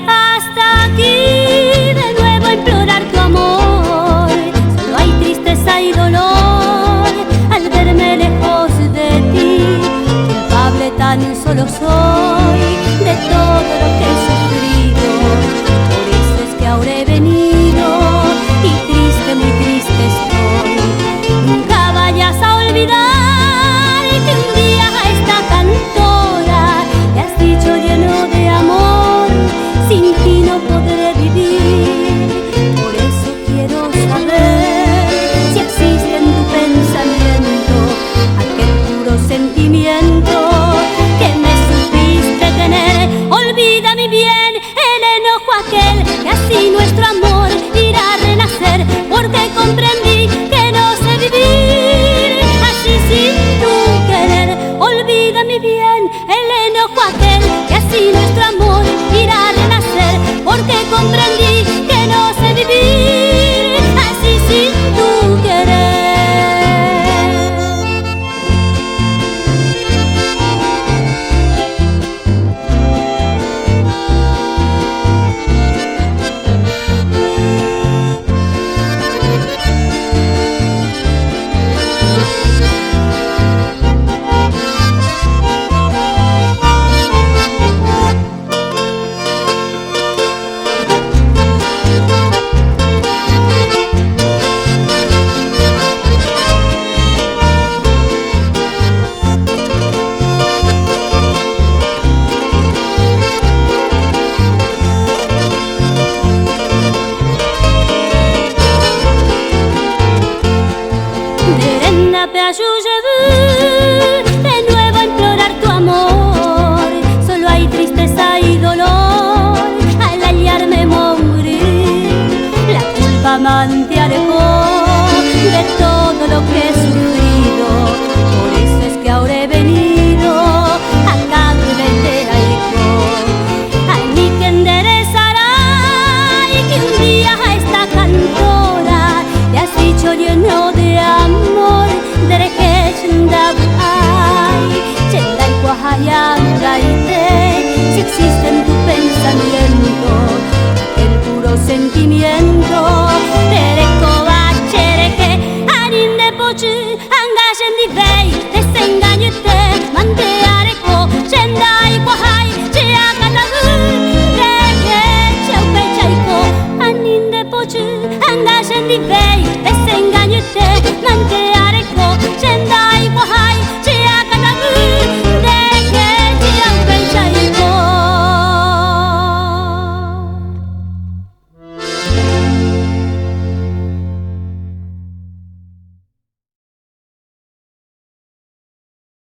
Hasta aquí, de nuevo a implorar tu amor. Solo hay tristeza y dolor al verme lejos de ti. Culpable tan solo soy de todo lo que he sufrido. Por eso es que ahora he venido y triste, muy triste estoy. Nunca vayas a olvidar que un día a esta cantora le has dicho lleno de amor: sin ti no podré vivir. Por eso quiero saber si existe en tu pensamiento aquel puro sentimiento que me supiste tener. Olvida mi bien el enojo aquel, que así nuestro amor irá a renacer, porque comprendí